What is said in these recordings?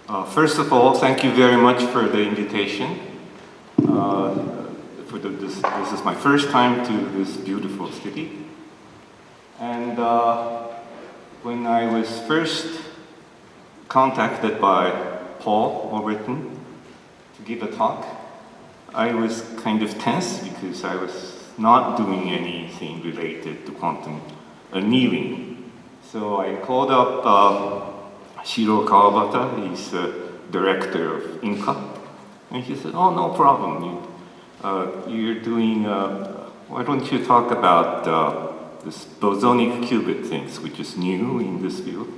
First of all, thank you very much for the invitation. This is my first time to this beautiful city. And when I was first contacted by Paul or RIKEN to give a talk, I was kind of tense because I was not doing anything related to quantum annealing. So I called up Shiro Kawabata, he's the director of INQA, and he said, "Oh, no problem. You're doing, why don't you talk about this bosonic qubit things, which is new in this field?"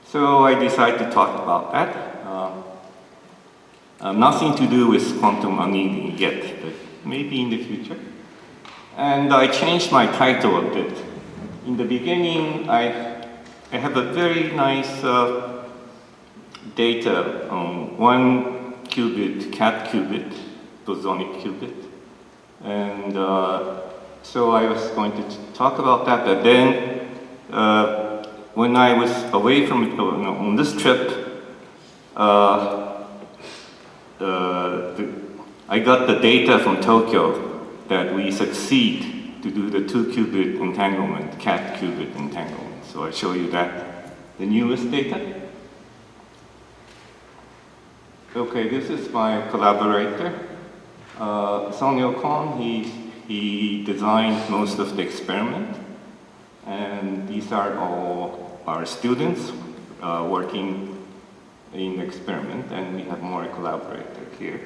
So I decided to talk about that. Nothing to do with quantum annealing yet, but maybe in the future. And I changed my title a bit. In the beginning, I have a very nice data on one qubit, cat qubit, bosonic qubit. And so I was going to talk about that, but then when I was away from it, on this trip, I got the data from Tokyo that we succeed to do the 2-qubit entanglement, cat qubit entanglement. So I show you that, the newest data. Okay, this is my collaborator, Sonyo Kon. He designed most of the experiment, and these are all our students working in the experiment, and we have more collaborators here.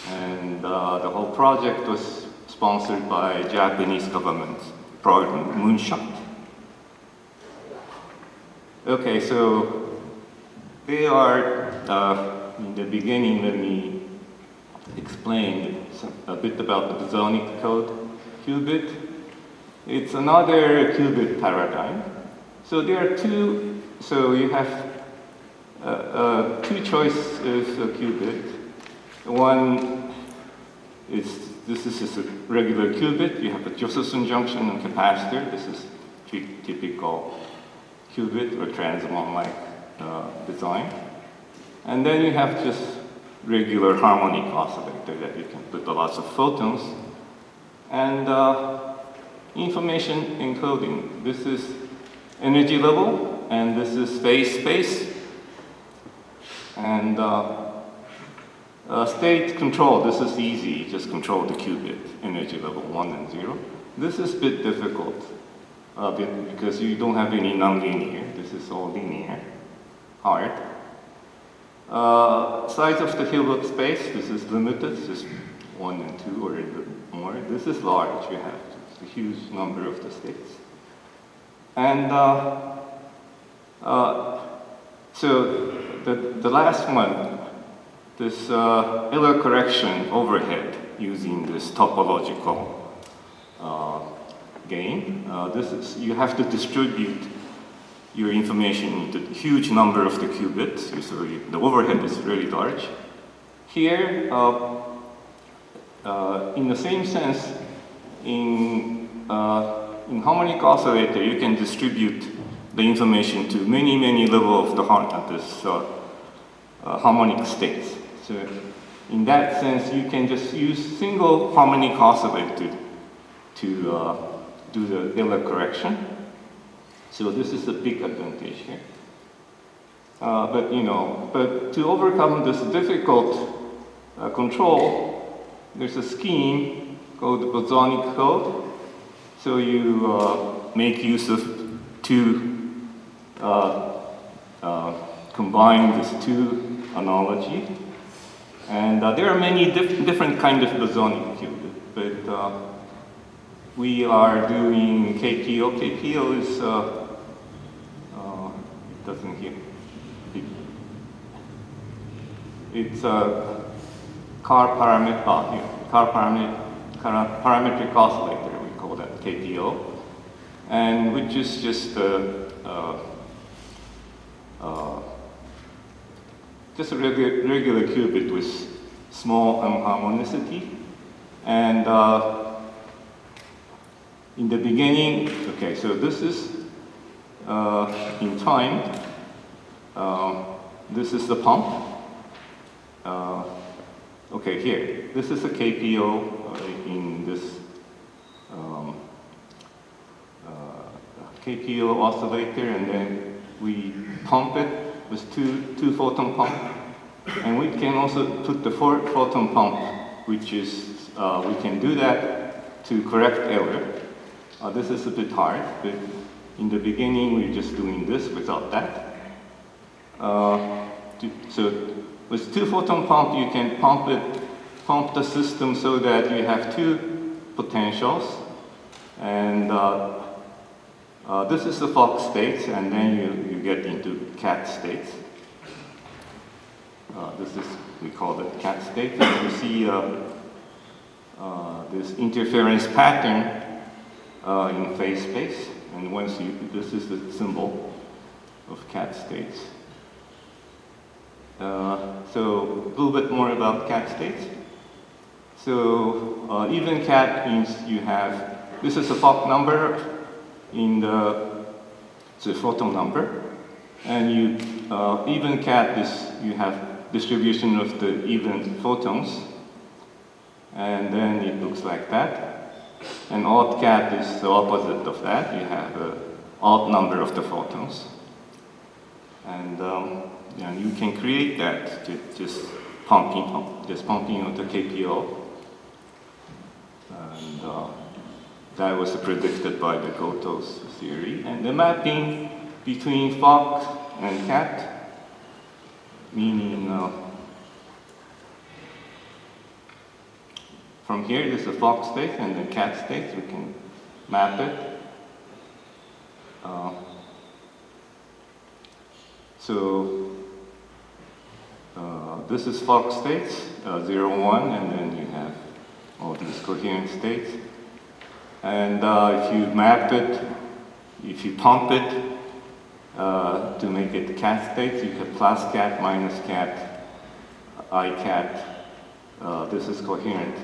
And the whole project was sponsored by Japanese government program, Moonshot. Okay, so they are, in the beginning, let me explain a bit about the bosonic code qubit. It's another qubit paradigm. So there are two, so you have two choices of qubit. One is, this is a regular qubit. You have a Josephson junction and capacitor. This is typical qubit or transmon-like design. And then you have just regular harmonic oscillator that you can put lots of photons. And information encoding. This is energy level, and this is phase space. And state control, this is easy, just control the qubit, energy level 1 and 0. This is a bit difficult because you don't have any nonlinear, this is all linear, hard. Size of the Hilbert space, this is limited, this is 1 and 2 or more. This is large, you have a huge number of the states. And so the last one, this error correction overhead using this topological gain. This is, you have to distribute your information into a huge number of the qubits, so the overhead is really large. Here, in the same sense, in harmonic oscillator, you can distribute the information to many levels of the harmonic states. So in that sense, you can just use single harmonic oscillator to do the error correction. So this is a big advantage here. But to overcome this difficult control, there's a scheme called the bosonic code. So you make use of combine these two analogy. And there are many different kinds of bosonic qubit, but we are doing KPO. KPO is, it doesn't here. It's a parametric oscillator, we call that KPO, and which is just a regular qubit with small harmonicity. And in the beginning, okay, so this is in time. this is the pump. Okay, here. This is a KPO in this KPO oscillator, and then we pump it with two photon pump. And we can also put the photon pump, which is, we can do that to correct error. This is a bit hard, but in the beginning we're just doing this without that. So with two photon pump, you can pump the system so that you have two potentials. And this is the Fock states, and then you get into cat states. This is, we call it cat state. And you see this interference pattern in phase space. And once this is the symbol of cat states. So a little bit more about cat states. So even cat means you have, this is a Fock number in the photon number. And you, even cat is, you have distribution of the even photons. And then it looks like that. And odd cat is the opposite of that. You have an odd number of the photons. And you can create that just pumping of the KPO. And that was predicted by the Goto's theory. And the mapping between Fock and cat, meaning from here there's a Fock state and the cat state, we can map it. This is Fock states, 0, 1, and then you have all these coherent states. And if you map it, if you pump it to make it cat states, you have plus cat, minus cat, I cat. This is coherent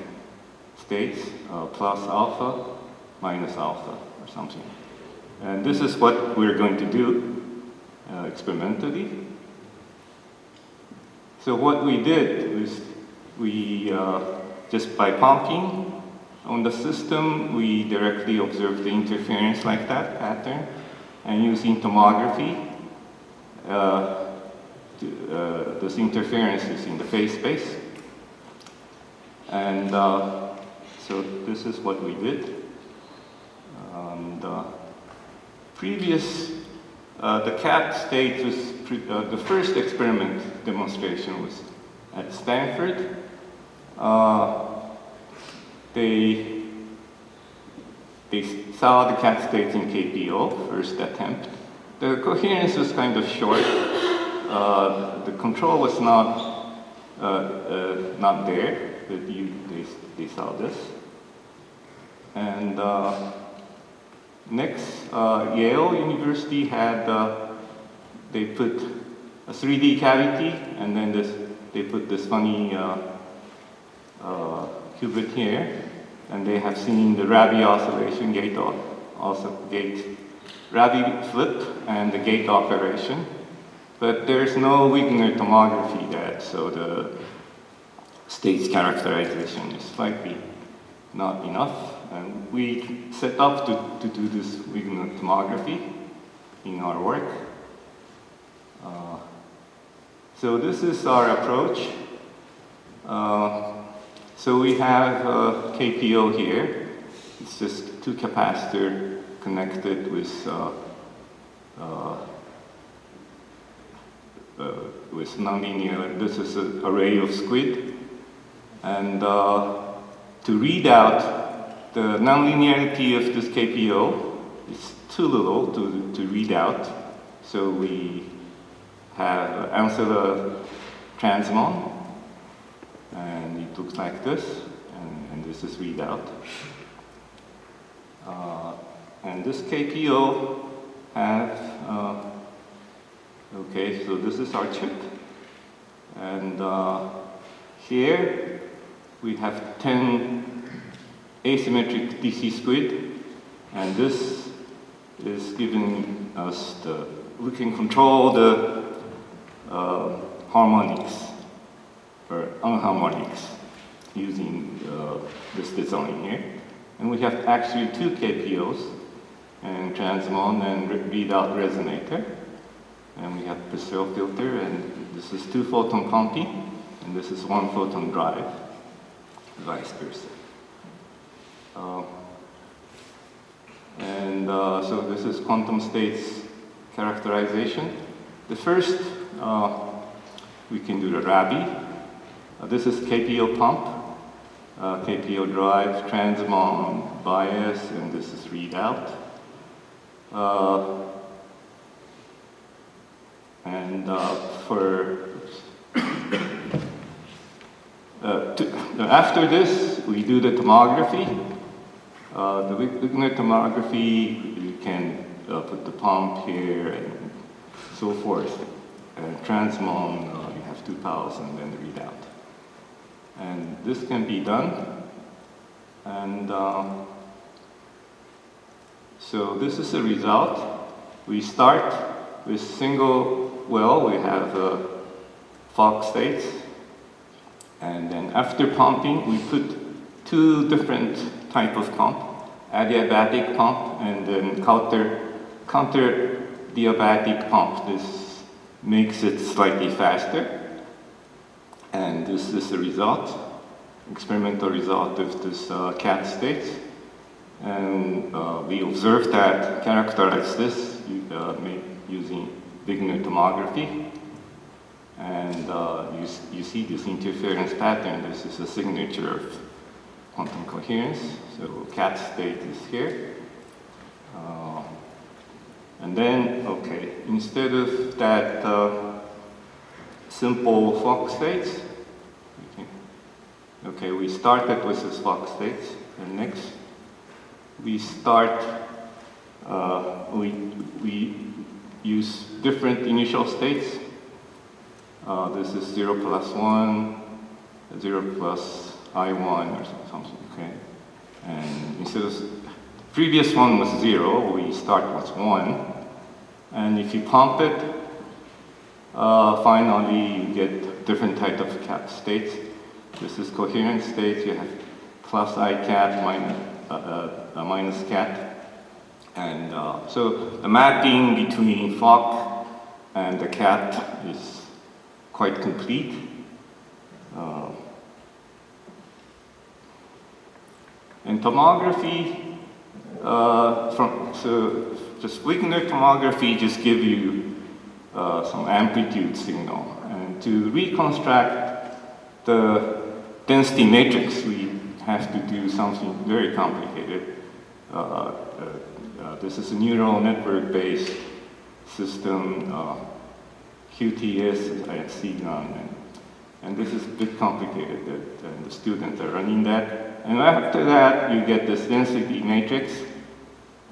states, plus alpha, minus alpha, or something. And this is what we're going to do experimentally. So what we did was we, just by pumping on the system, we directly observed the interference like that pattern, and using tomography, this interference is in the phase space. And so this is what we did. And the cat state was, the first experiment demonstration was at Stanford. They saw the cat states in KPO, first attempt. The coherence was kind of short. The control was not there, but they saw this. And next, Yale University had, they put a 3D cavity, and then they put this funny qubit here, and they have seen the Rabi oscillation gate Rabi flip and the gate operation, but there's no Wigner tomography yet, so the states characterization is slightly not enough. And we set up to do this Wigner tomography in our work. So this is our approach. So we have KPO here. It's just two capacitors connected with nonlinear. This is an array of squid. And to read out the nonlinearity of this KPO is too little to read out. So we have ancilla transmon, and it looks like this, and this is readout. And this KPO has, okay, so this is our chip. And here we have 10 asymmetric DC squid, and this is giving us we can control the harmonics or unharmonics using this design here. And we have actually two KPOs, and transmon and readout resonator. And we have Purcell filter, and this is 2 photon pumping, and this is 1 photon drive, vice versa. So this is quantum states characterization. The first, we can do the Rabi. This is KPO pump, KPO drive, transmon, bias, and this is readout. After this, we do the tomography. The Wigner tomography, you can put the pump here and so forth. And transmon, you have 2 pulses and then the readout. And this can be done. And so this is the result. We start with single well, we have Fock states. And then after pumping, we put 2 different type of pump, adiabatic pump and then counter diabatic pump. This makes it slightly faster. And this is the result, experimental result of this cat state. And we observed that, characterize this using Wigner tomography. And you see this interference pattern. This is a signature of quantum coherence. So cat state is here. And then, okay, instead of that simple Fock states, okay, we started with this Fock states. And next, we start, we use different initial states. This is 0 plus 1, 0 plus I1 or something, okay? And instead of, previous one was 0, we start with 1. And if you pump it, finally you get different type of cat states. This is coherent states, you have plus I cat, minus cat. And so the mapping between Fock and the cat is quite complete. And tomography, so just Wigner tomography just give you some amplitude signal. And to reconstruct the density matrix, we have to do something very complicated. This is a neural network-based system, QTS at Sigan, and this is a bit complicated, and the students are running that. And after that, you get this density matrix,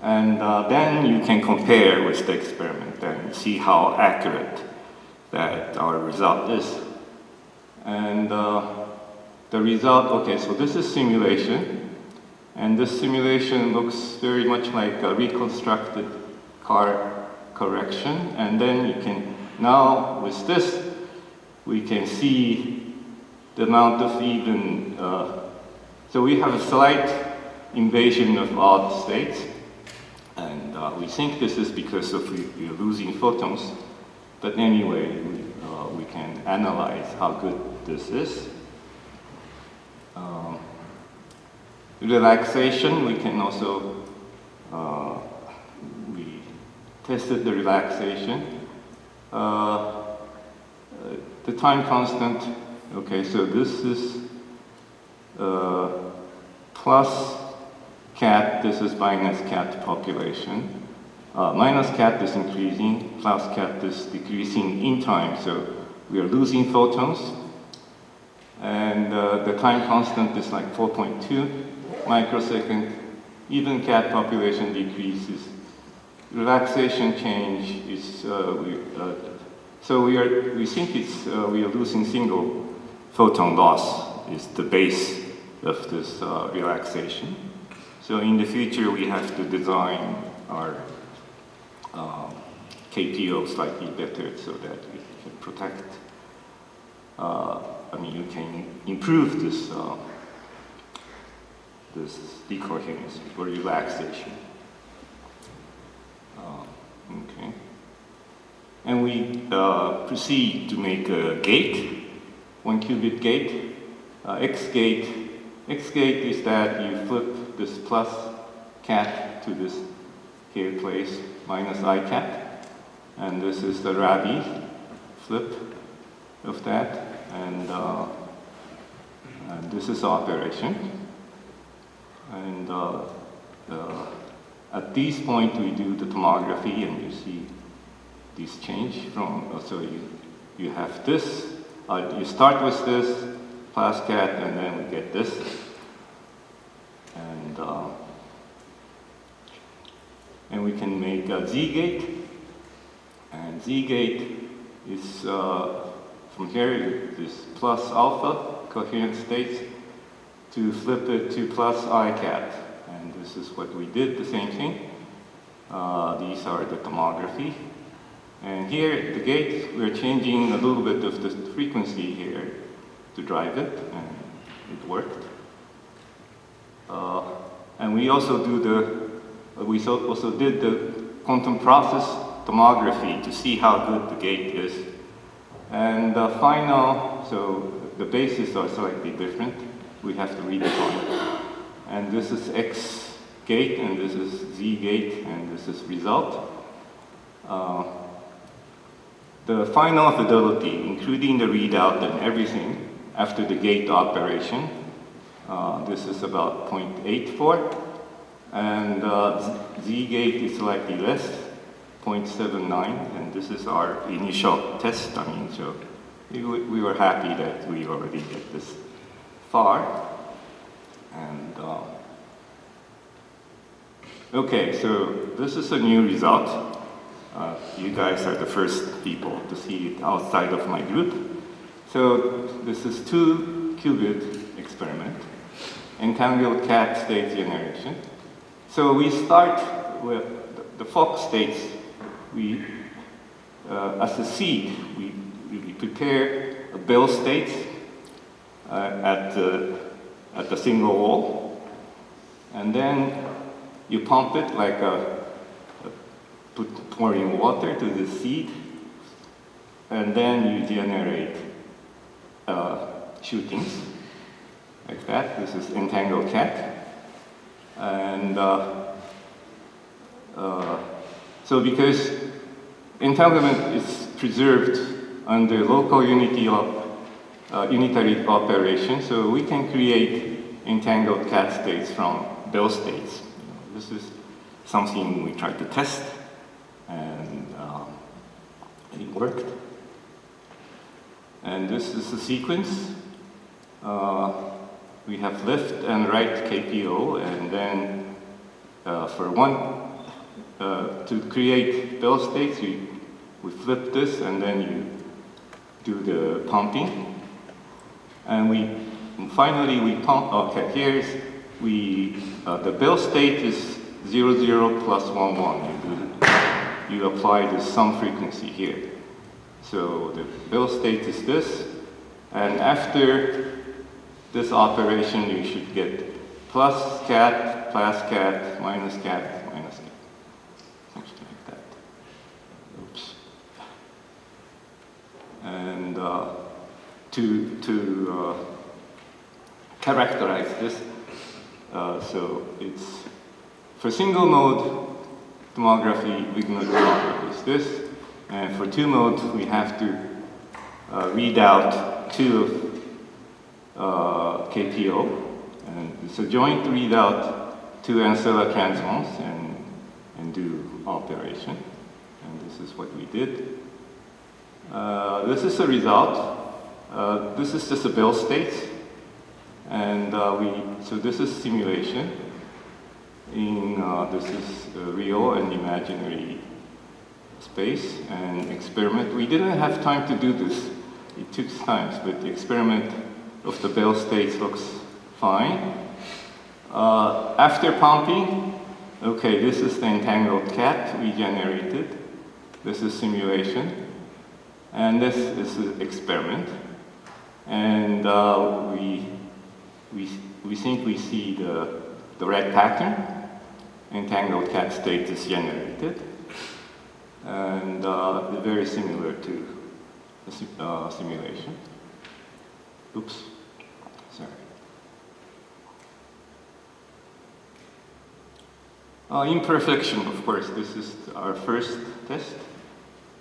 and then you can compare with the experiment and see how accurate that our result is. And the result, okay, so this is simulation, and this simulation looks very much like a reconstructed Kerr correction, and then you can, now with this, we can see the amount of even, so we have a slight invasion of odd states, and we think this is because of we're losing photons, but anyway, we can analyze how good this is. Relaxation, we can also, we tested the relaxation. The time constant, okay, so this is plus cat, this is minus cat population. Minus cat is increasing, plus cat is decreasing in time, so we are losing photons. And the time constant is like 4.2 microsecond. Even cat population decreases. Relaxation change is, so we think it's, we are losing single photon loss is the base of this relaxation. So in the future, we have to design our KPO slightly better so that you can protect, you can improve this, this decoherence or relaxation. Okay. And we proceed to make a gate, 1 qubit gate, X gate. X gate is that you flip this plus cat to this here place minus I cat, and this is the Rabi flip of that, and this is operation. And at this point we do the tomography, and you see this change from, so you have this, you start with this plus cat, and then we get this, and we can make a Z gate, and Z gate is from here this plus alpha coherent states to flip it to plus I cat, and this is what we did, the same thing. These are the tomography. And here, the gate, we're changing a little bit of the frequency here to drive it, and it worked. And we also did the quantum process tomography to see how good the gate is. And the final, so the bases are slightly different. We have to redefine it. And this is X gate, and this is Z gate, and this is result. The final fidelity, including the readout and everything, after the gate operation, this is about 0.84, and Z gate is slightly less, 0.79, and this is our initial test. So we were happy that we already get this far. And okay, so this is a new result. You guys are the first people to see it outside of my group. So this is 2 qubit experiment, entangled cat state generation. So we start with the Fock states. We, as a seed, we prepare a Bell state at the single wall, and then you pump it like pouring water to the seed, and then you generate shootings like that. This is entangled cat, and so because entanglement is preserved under local unitary operation, so we can create entangled cat states from Bell states. This is something we tried to test, and it worked. And this is the sequence. We have left and right KPO, and then for one, to create Bell states, we flip this, and then you do the pumping. And finally we pump, okay, here's, the Bell state is 0, 0 plus 1, 1. You apply the sum frequency here. So the Bell state is this, and after this operation you should get plus cat, minus cat, minus cat. Something like that. Oops. And to characterize this, so it's for single mode tomography, Wigner tomography is this, and for 2 modes we have to read out 2 of KPO, and it's a joint readout 2 ancilla transons and do operation, and this is what we did. This is the result. This is just a Bell state, and so this is simulation. This is real and imaginary space and experiment. We didn't have time to do this. It took time, but the experiment of the Bell states looks fine. After pumping, okay, this is the entangled cat we generated. This is simulation. And this is an experiment. And we think we see the red pattern. Entangled cat state is generated. And very similar to the simulation. Oops, sorry. Imperfection, of course, this is our first test.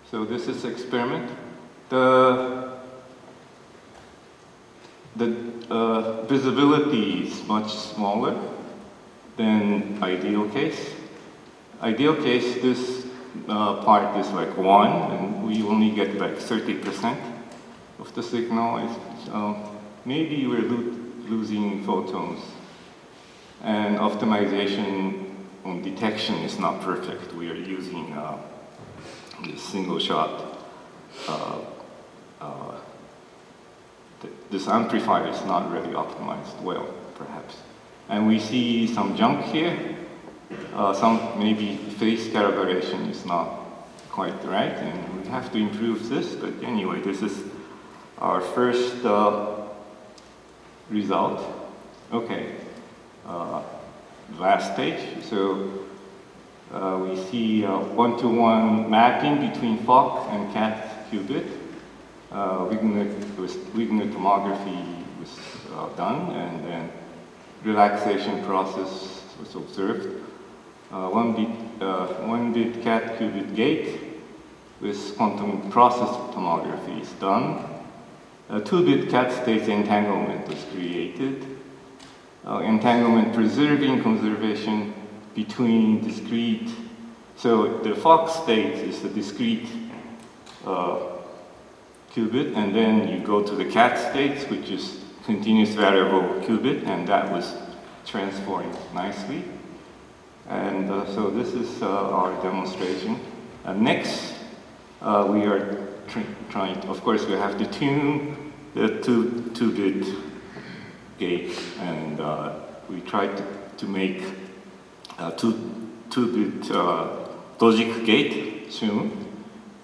So this is experiment. The visibility is much smaller than ideal case. Ideal case, this part is like 1, and we only get like 30% of the signal. Maybe we're losing photons. And optimization on detection is not perfect. We are using this single shot. This amplifier is not really optimized well, perhaps. And we see some junk here. Some maybe phase calibration is not quite right, and we have to improve this. But anyway, this is our first result. Okay, last stage. So we see one-to-one mapping between Fock and cat qubit. Wigner tomography was done, and then relaxation process was observed. One bit cat qubit gate with quantum process tomography is done. A 2-bit cat state entanglement was created. Entanglement preserving conservation between discrete. So the Fock state is the discrete qubit, and then you go to the cat state, which is continuous variable qubit, and that was transformed nicely. And so this is our demonstration. Next, we are trying, of course, we have to tune the 2-bit gate, and we tried to make a 2-bit logic gate soon.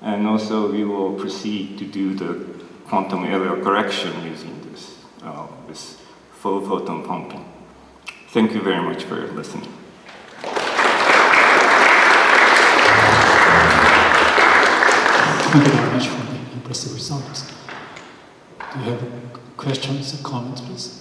And also we will proceed to do the quantum error correction using this full photon pumping. Thank you very much for listening. Thank you very much for the impressive results. Do you have questions or comments, please?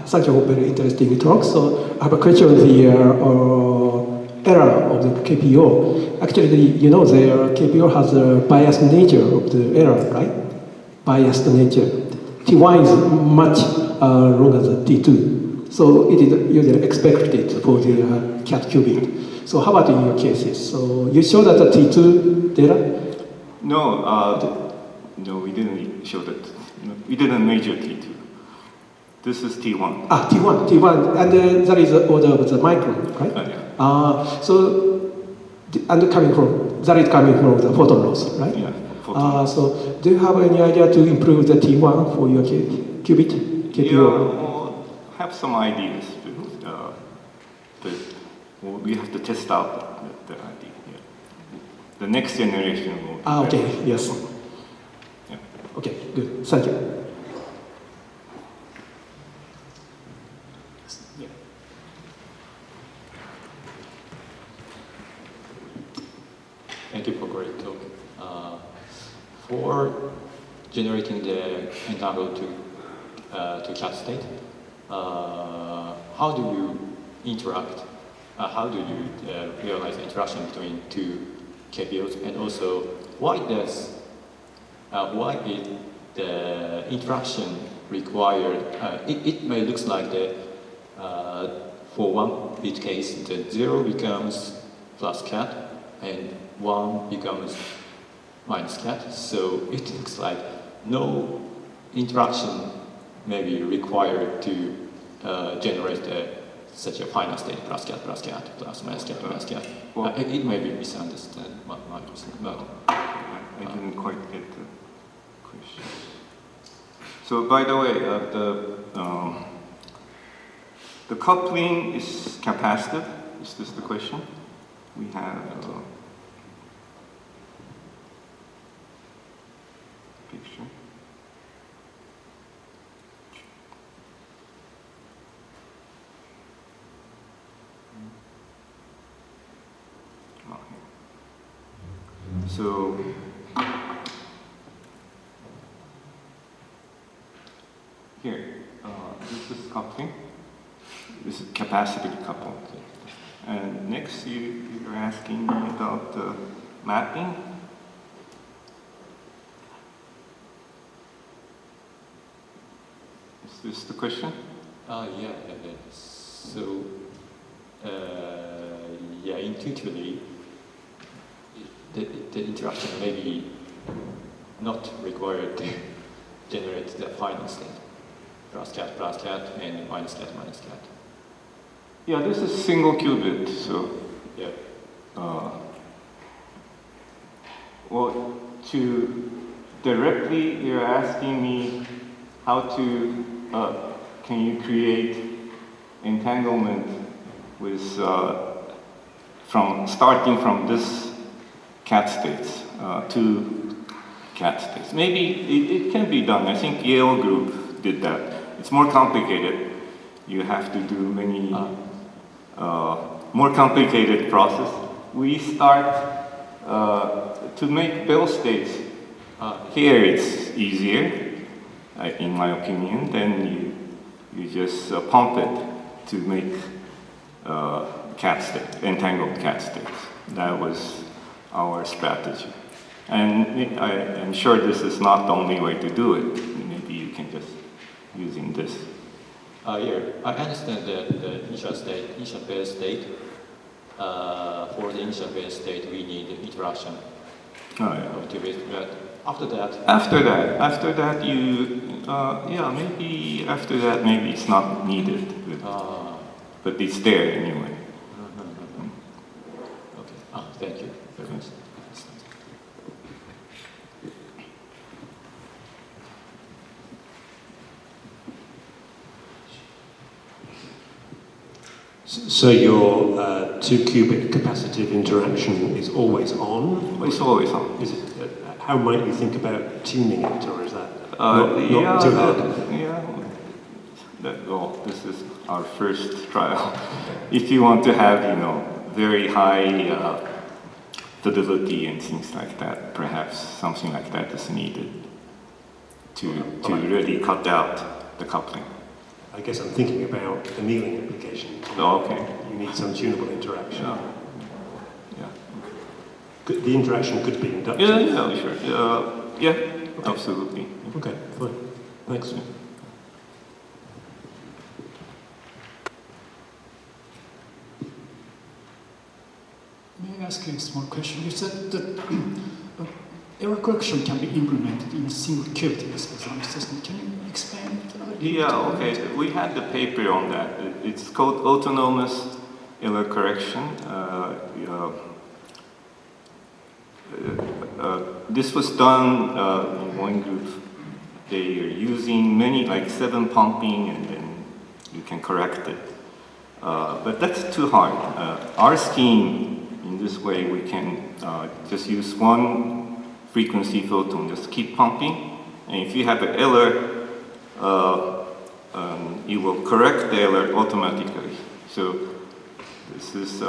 Thank you for very interesting talk. So I have a question on the error of the KPO. Actually, you know, the KPO has a biased nature of the error, right? Biased nature. T1 is much longer than T2. So it is usually expected for the cat qubit. So how about in your cases? So you show that the T2 data? No, no, we didn't show that. We didn't measure T2. This is T1. T1, and that is the order of the micron, right? Yeah. And that is coming from the photon loss, right? Yeah. Photon. So do you have any idea to improve the T1 for your qubit? KPO? Yeah, we'll have some ideas, but we have to test out the idea. Yeah. The next generation will be okay, yes. Yeah. Okay, good. Thank you. Thank you for great talk. For generating the entangled to cat state, how do you interact? How do you realize the interaction between two KPOs? And also, why is the interaction required? It may look like for 1-bit case, the 0 becomes plus cat, and 1 becomes minus cat, so it looks like no interaction may be required to generate such a final state plus cat, plus minus cat, minus cat. Well, it may be misunderstood, but I didn't quite get the question. So by the way, the coupling is capacitive. Is this the question? We have picture. So here, this is coupling. This is capacitive coupling. And next, you're asking me about the mapping. Is this the question? Yeah. So, yeah, intuitively, the interaction may be not required to generate the final state. Plus cat, and minus cat. Yeah, this is single qubit, so. Yeah. Well, to directly, you're asking me how to, can you create entanglement with, starting from this cat states to cat states. Maybe it can be done. I think Yale group did that. It's more complicated. You have to do many more complicated process. We start to make Bell states. Here it's easier, in my opinion. Then you just pump it to make cat state, entangled cat states. That was our strategy. And I'm sure this is not the only way to do it. Maybe you can just using this. Yeah, I understand the initial phase state. For the initial phase state, we need interaction. But after that, maybe it's not needed. But it's there anyway. Okay. Thank you very much. So your 2-qubit capacitive interaction is always on? It's always on. Is it, how might you think about tuning it, or is that not too hard? Well, this is our first trial. If you want to have, very high fidelity and things like that, perhaps something like that is needed to really cut out the coupling. I guess I'm thinking about annealing application. Oh, okay. You need some tunable interaction. Yeah. The interaction could be inductive. Yeah, sure. Okay. Absolutely. Okay, fine. Thanks. May I ask you a small question? You said that error correction can be implemented in a single qubit system. Can you explain? Yeah, okay. We had the paper on that. It's called autonomous error correction. This was done in one group. They are using many, like 7 pumping, and then you can correct it. But that's too hard. Our scheme, in this way, we can just use one frequency photon, just keep pumping. And if you have an error, it will correct the error automatically. So this is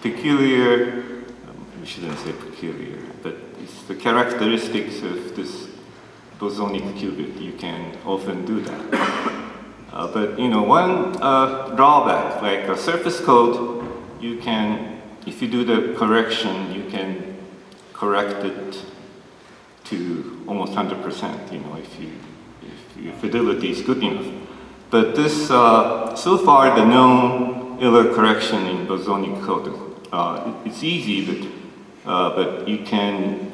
peculiar. We shouldn't say peculiar, but it's the characteristics of this bosonic qubit. You can often do that. But one drawback, like a surface code, you can, if you do the correction, you can correct it to almost 100%. If your fidelity is good enough. But this, so far, the known error correction in bosonic code, it's easy, but you can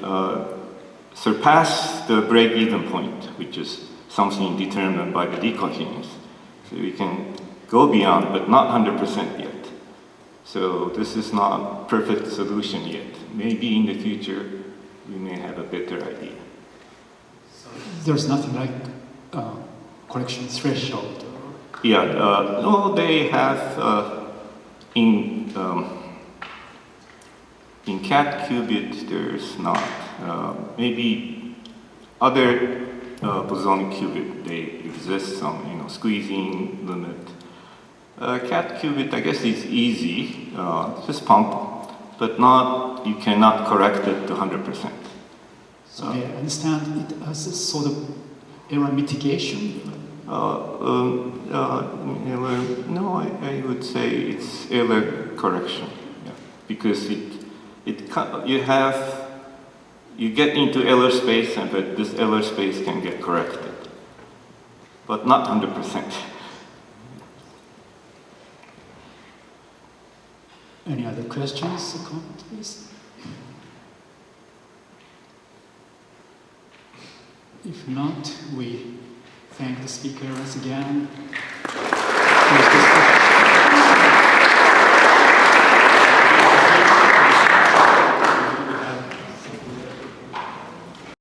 surpass the break-even point, which is something determined by the decoherence. So you can go beyond, but not 100% yet. So this is not perfect solution yet. Maybe in the future, we may have a better idea. there's nothing like correction threshold. Yeah, no, they have in cat qubit there's not. Maybe other bosonic qubit they exist some squeezing limit. Cat qubit I guess is easy, just pump, but not you cannot correct it to 100%. So I understand it as a sort of error mitigation. No, I would say it's error correction, yeah. Because you get into error space, but this error space can get corrected, but not 100%. Any other questions or comments, please? If not, we thank the speakers again.